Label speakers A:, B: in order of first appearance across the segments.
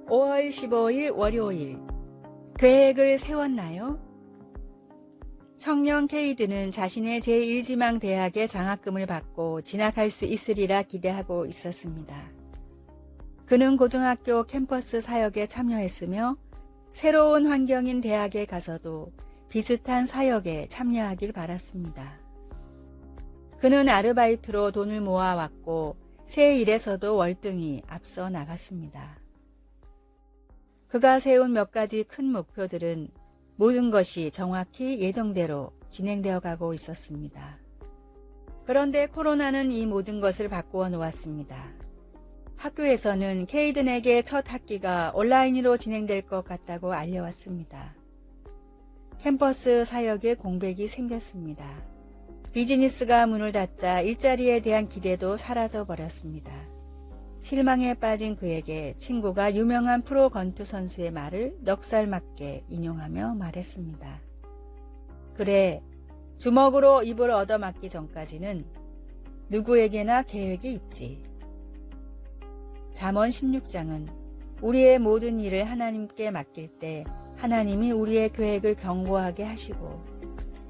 A: 5월 15일 월요일. 계획을 세웠나요? 청년 케이드는 자신의 제1지망 대학의 장학금을 받고 진학할 수 있으리라 기대하고 있었습니다. 그는 고등학교 캠퍼스 사역에 참여했으며 새로운 환경인 대학에 가서도 비슷한 사역에 참여하길 바랐습니다. 그는 아르바이트로 돈을 모아왔고 새 일에서도 월등히 앞서 나갔습니다. 그가 세운 몇 가지 큰 목표들은 모든 것이 정확히 예정대로 진행되어 가고 있었습니다. 그런데 코로나는 이 모든 것을 바꾸어 놓았습니다. 학교에서는 케이든에게 첫 학기가 온라인으로 진행될 것 같다고 알려왔습니다. 캠퍼스 사역에 공백이 생겼습니다. 비즈니스가 문을 닫자 일자리에 대한 기대도 사라져 버렸습니다. 실망에 빠진 그에게 친구가 유명한 프로 권투 선수의 말을 넉살맞게 인용하며 말했습니다. 그래, 주먹으로 입을 얻어맞기 전까지는 누구에게나 계획이 있지. 잠언 16장은 우리의 모든 일을 하나님께 맡길 때 하나님이 우리의 계획을 견고하게 하시고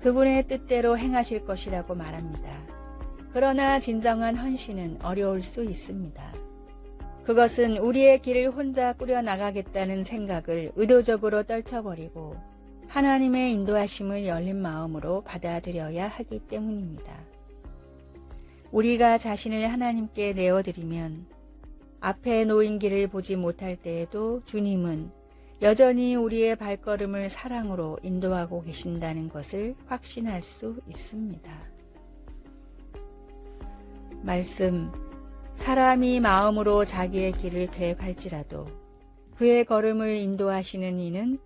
A: 그분의 뜻대로 행하실 것이라고 말합니다. 그러나 진정한 헌신은 어려울 수 있습니다. 그것은 우리의 길을 혼자 꾸려나가겠다는 생각을 의도적으로 떨쳐버리고 하나님의 인도하심을 열린 마음으로 받아들여야 하기 때문입니다. 우리가 자신을 하나님께 내어드리면 앞에 놓인 길을 보지 못할 때에도 주님은 여전히 우리의 발걸음을 사랑으로 인도하고 계신다는 것을 확신할 수 있습니다. 말씀, 사람이 마음으로 자기의 길을 계획할지라도 그의 걸음을 인도하시는 이는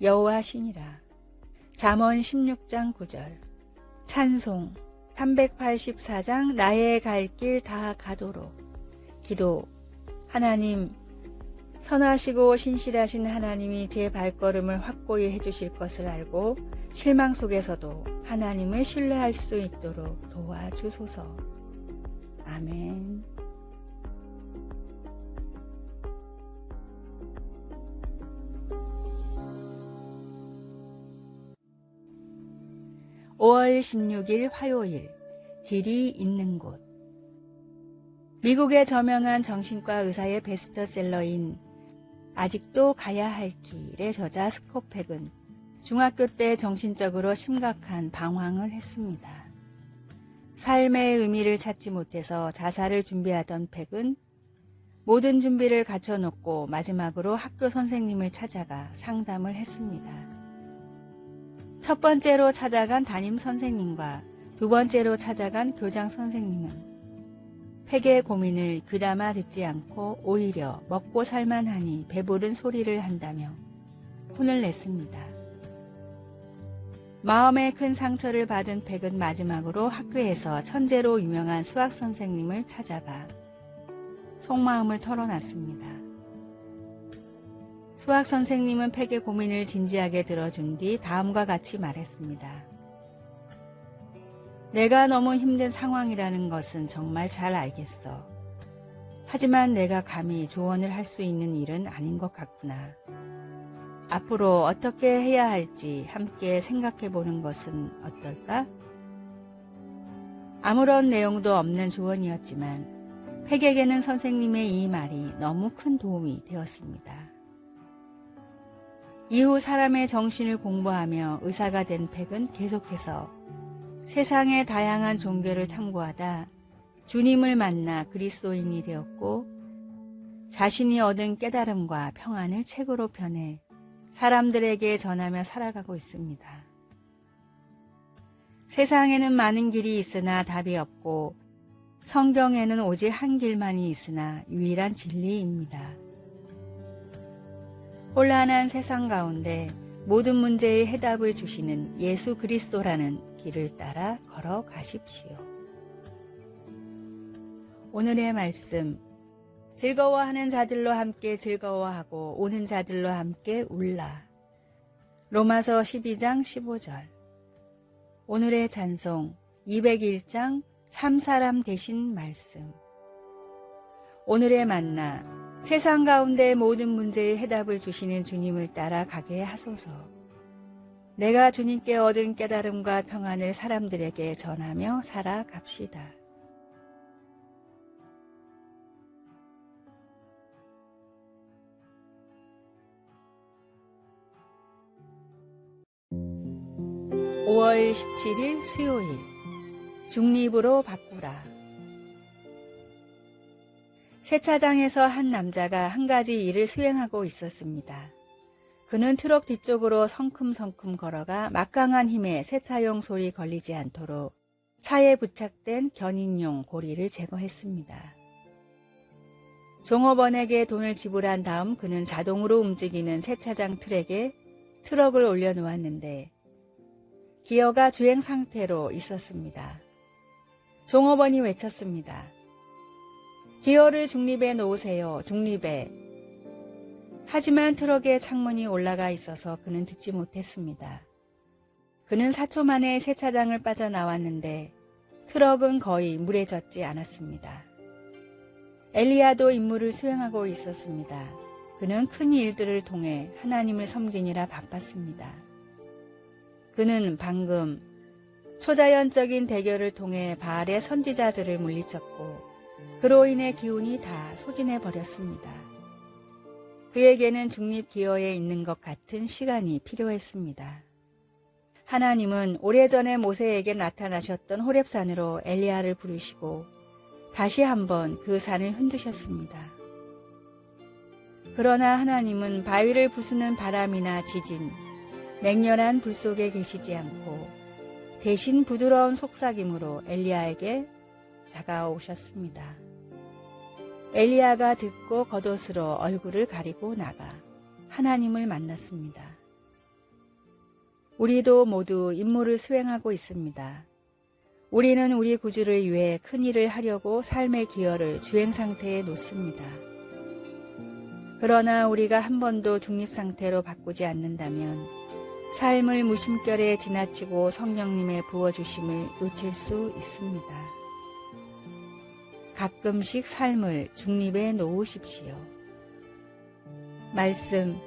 A: 여호와시니라. 잠언 16장 9절. 찬송 384장 나의 갈 길 다 가도록. 기도. 하나님, 선하시고 신실하신 하나님이 제 발걸음을 확고히 해주실 것을 알고 실망 속에서도 하나님을 신뢰할 수 있도록 도와주소서. 아멘. (5월 16일) 화요일. 길이 있는 곳. 미국의 저명한 정신과 의사의 베스트셀러인 아직도 가야 할 길의 저자 스콧 팩은 중학교 때 정신적으로 심각한 방황을 했습니다. 삶의 의미를 찾지 못해서 자살을 준비하던 팩은 모든 준비를 갖춰놓고 마지막으로 학교 선생님을 찾아가 상담을 했습니다. 첫 번째로 찾아간 담임 선생님과 두 번째로 찾아간 교장 선생님은 팩의 고민을 귀담아 듣지 않고 오히려 먹고 살만하니 배부른 소리를 한다며 혼을 냈습니다. 마음에 큰 상처를 받은 팩은 마지막으로 학교에서 천재로 유명한 수학 선생님을 찾아가 속마음을 털어놨습니다. 수학 선생님은 팩의 고민을 진지하게 들어준 뒤 다음과 같이 말했습니다. 내가 너무 힘든 상황이라는 것은 정말 잘 알겠어. 하지만 내가 감히 조언을 할 수 있는 일은 아닌 것 같구나. 앞으로 어떻게 해야 할지 함께 생각해 보는 것은 어떨까? 아무런 내용도 없는 조언이었지만 팩에게는 선생님의 이 말이 너무 큰 도움이 되었습니다. 이후 사람의 정신을 공부하며 의사가 된 팩은 계속해서 세상의 다양한 종교를 탐구하다 주님을 만나 그리스도인이 되었고 자신이 얻은 깨달음과 평안을 책으로 펴내 사람들에게 전하며 살아가고 있습니다. 세상에는 많은 길이 있으나 답이 없고 성경에는 오직 한 길만이 있으나 유일한 진리입니다. 혼란한 세상 가운데 모든 문제의 해답을 주시는 예수 그리스도라는 길을 따라 걸어가십시오. 오늘의 말씀. 즐거워하는 자들로 함께 즐거워하고 우는 자들로 함께 울라. 로마서 12장 15절. 오늘의 찬송 201장 참사람 되신 말씀. 오늘의 만나 세상 가운데 모든 문제의 해답을 주시는 주님을 따라 가게 하소서. 내가 주님께 얻은 깨달음과 평안을 사람들에게 전하며 살아갑시다. (5월 17일) 수요일. 중립으로 바꾸라. 세차장에서 한 남자가 한 가지 일을 수행하고 있었습니다. 그는 트럭 뒤쪽으로 성큼성큼 걸어가 막강한 힘에 세차용 솔이 걸리지 않도록 차에 부착된 견인용 고리를 제거했습니다. 종업원에게 돈을 지불한 다음 그는 자동으로 움직이는 세차장 트랙에 트럭을 올려놓았는데 기어가 주행 상태로 있었습니다. 종업원이 외쳤습니다. 기어를 중립에 놓으세요. 중립에. 하지만 트럭의 창문이 올라가 있어서 그는 듣지 못했습니다. 그는 4초 만에 세차장을 빠져나왔는데 트럭은 거의 물에 젖지 않았습니다. 엘리야도 임무를 수행하고 있었습니다. 그는 큰 일들을 통해 하나님을 섬기느라 바빴습니다. 그는 방금 초자연적인 대결을 통해 바알의 선지자들을 물리쳤고 그로 인해 기운이 다 소진해 버렸습니다. 그에게는 중립 기어에 있는 것 같은 시간이 필요했습니다. 하나님은 오래전에 모세에게 나타나셨던 호렙산으로 엘리야를 부르시고 다시 한번 그 산을 흔드셨습니다. 그러나 하나님은 바위를 부수는 바람이나 지진, 맹렬한 불 속에 계시지 않고 대신 부드러운 속삭임으로 엘리야에게 다가오셨습니다. 엘리야가 듣고 겉옷으로 얼굴을 가리고 나가 하나님을 만났습니다. 우리도 모두 임무를 수행하고 있습니다. 우리는 우리 구주를 위해 큰 일을 하려고 삶의 기여를 주행 상태에 놓습니다. 그러나 우리가 한 번도 중립 상태로 바꾸지 않는다면 삶을 무심결에 지나치고 성령님의 부어주심을 놓칠 수 있습니다. 가끔씩 삶을 중립에 놓으십시오. 말씀.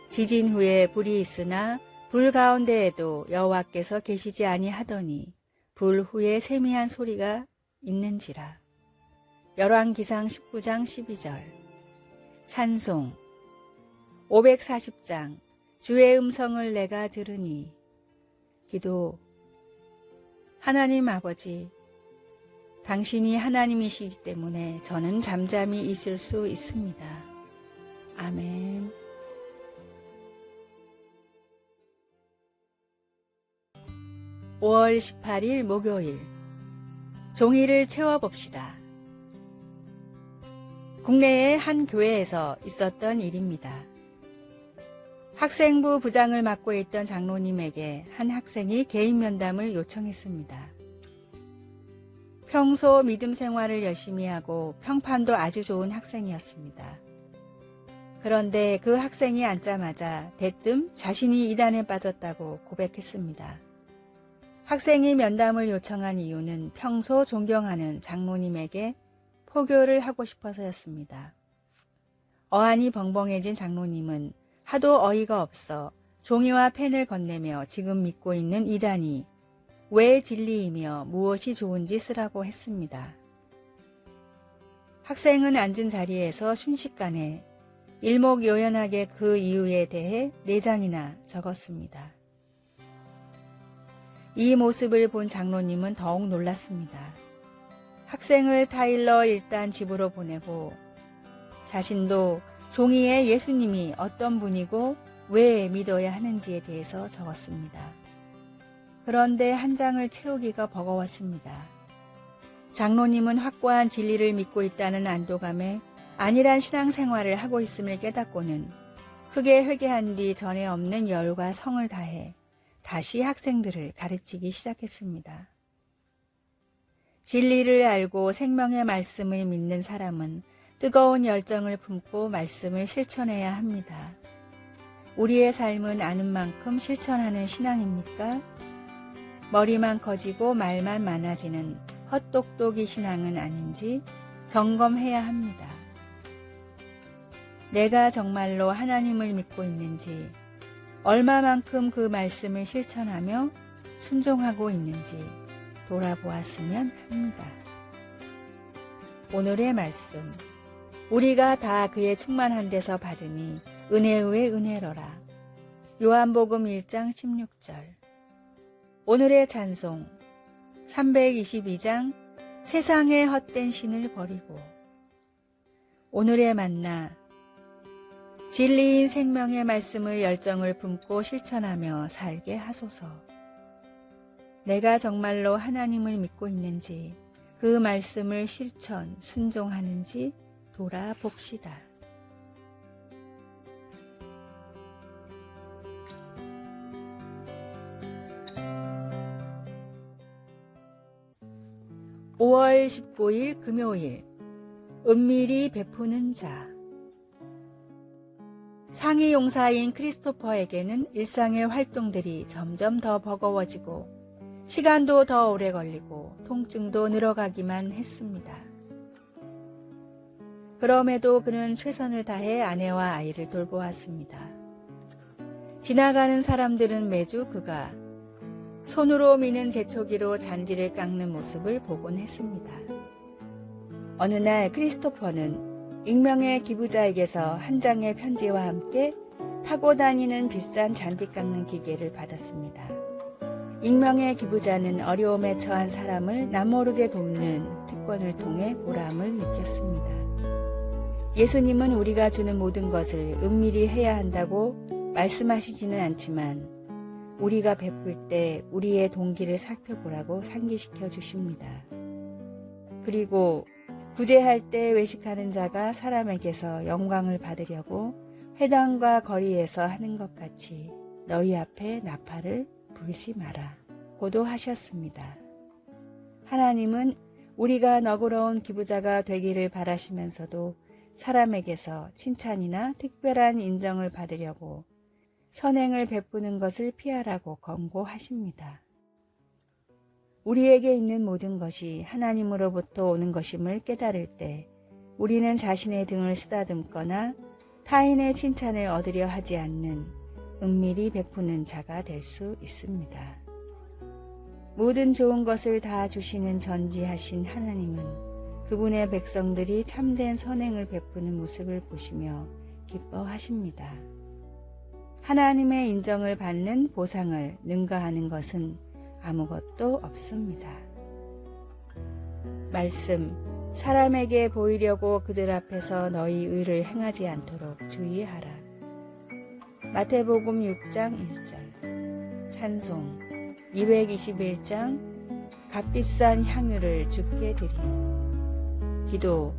A: 지진 후에 불이 있으나 불 가운데에도 여호와께서 계시지 아니하더니 불 후에 세미한 소리가 있는지라. 열왕기상 19장 12절. 찬송. 540장. 주의 음성을 내가 들으니. 기도. 하나님 아버지, 당신이 하나님이시기 때문에 저는 잠잠히 있을 수 있습니다. 아멘. (5월 18일) 목요일. 종이를 채워봅시다. 국내의 한 교회에서 있었던 일입니다. 학생부 부장을 맡고 있던 장로님에게 한 학생이 개인 면담을 요청했습니다. 평소 믿음 생활을 열심히 하고 평판도 아주 좋은 학생이었습니다. 그런데 그 학생이 앉자마자 대뜸 자신이 이단에 빠졌다고 고백했습니다. 학생이 면담을 요청한 이유는 평소 존경하는 장로님에게 포교를 하고 싶어서였습니다. 어안이 벙벙해진 장로님은 하도 어이가 없어 종이와 펜을 건네며 지금 믿고 있는 이단이 왜 진리이며 무엇이 좋은지 쓰라고 했습니다. 학생은 앉은 자리에서 순식간에 일목요연하게 그 이유에 대해 4장이나 적었습니다. 이 모습을 본 장로님은 더욱 놀랐습니다. 학생을 타일러 일단 집으로 보내고 자신도 종이에 예수님이 어떤 분이고 왜 믿어야 하는지에 대해서 적었습니다. 그런데 한 장을 채우기가 버거웠습니다. 장로님은 확고한 진리를 믿고 있다는 안도감에 안일한 신앙생활을 하고 있음을 깨닫고는 크게 회개한 뒤 전에 없는 열과 성을 다해 다시 학생들을 가르치기 시작했습니다. 진리를 알고 생명의 말씀을 믿는 사람은 뜨거운 열정을 품고 말씀을 실천해야 합니다. 우리의 삶은 아는 만큼 실천하는 신앙입니까? 머리만 커지고 말만 많아지는 헛똑똑이 신앙은 아닌지 점검해야 합니다. 내가 정말로 하나님을 믿고 있는지, 얼마만큼 그 말씀을 실천하며 순종하고 있는지 돌아보았으면 합니다. 오늘의 말씀. 우리가 다 그의 충만한 데서 받으니 은혜 위에 은혜로라. 요한복음 1장 16절. 오늘의 찬송. 322장 세상의 헛된 신을 버리고. 오늘의 만나. 진리인 생명의 말씀을 열정을 품고 실천하며 살게 하소서. 내가 정말로 하나님을 믿고 있는지, 그 말씀을 실천, 순종하는지 돌아봅시다. (5월 19일) 금요일. 은밀히 베푸는 자. 상위 용사인 크리스토퍼에게는 일상의 활동들이 점점 더 버거워지고 시간도 더 오래 걸리고 통증도 늘어가기만 했습니다. 그럼에도 그는 최선을 다해 아내와 아이를 돌보았습니다. 지나가는 사람들은 매주 그가 손으로 미는 재초기로 잔디를 깎는 모습을 보곤 했습니다. 어느 날 크리스토퍼는 익명의 기부자에게서 한 장의 편지와 함께 타고 다니는 비싼 잔디 깎는 기계를 받았습니다. 익명의 기부자는 어려움에 처한 사람을 남모르게 돕는 특권을 통해 보람을 느꼈습니다. 예수님은 우리가 주는 모든 것을 은밀히 해야 한다고 말씀하시지는 않지만 우리가 베풀 때 우리의 동기를 살펴보라고 상기시켜 주십니다. 그리고 구제할 때 외식하는 자가 사람에게서 영광을 받으려고 회당과 거리에서 하는 것 같이 너희 앞에 나팔을 불지 마라 고도 하셨습니다. 하나님은 우리가 너그러운 기부자가 되기를 바라시면서도 사람에게서 칭찬이나 특별한 인정을 받으려고 선행을 베푸는 것을 피하라고 권고하십니다. 우리에게 있는 모든 것이 하나님으로부터 오는 것임을 깨달을 때 우리는 자신의 등을 쓰다듬거나 타인의 칭찬을 얻으려 하지 않는 은밀히 베푸는 자가 될 수 있습니다. 모든 좋은 것을 다 주시는 전지하신 하나님은 그분의 백성들이 참된 선행을 베푸는 모습을 보시며 기뻐하십니다. 하나님의 인정을 받는 보상을 능가하는 것은 아무것도 없습니다. 말씀. 사람에게 보이려고 그들 앞에서 너희 의를 행하지 않도록 주의하라. 마태복음 6장 1절. 찬송. 221장 값비싼 향유를 주께 드림. 기도.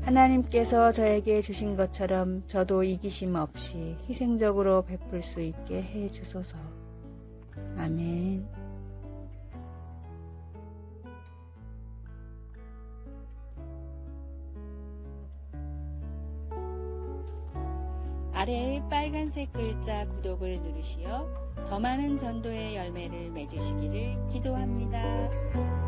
A: 하나님께서 저에게 주신 것처럼 저도 이기심 없이 희생적으로 베풀 수 있게 해 주소서. 아멘. 아래의 빨간색 글자 구독을 누르시어 더 많은 전도의 열매를 맺으시기를 기도합니다.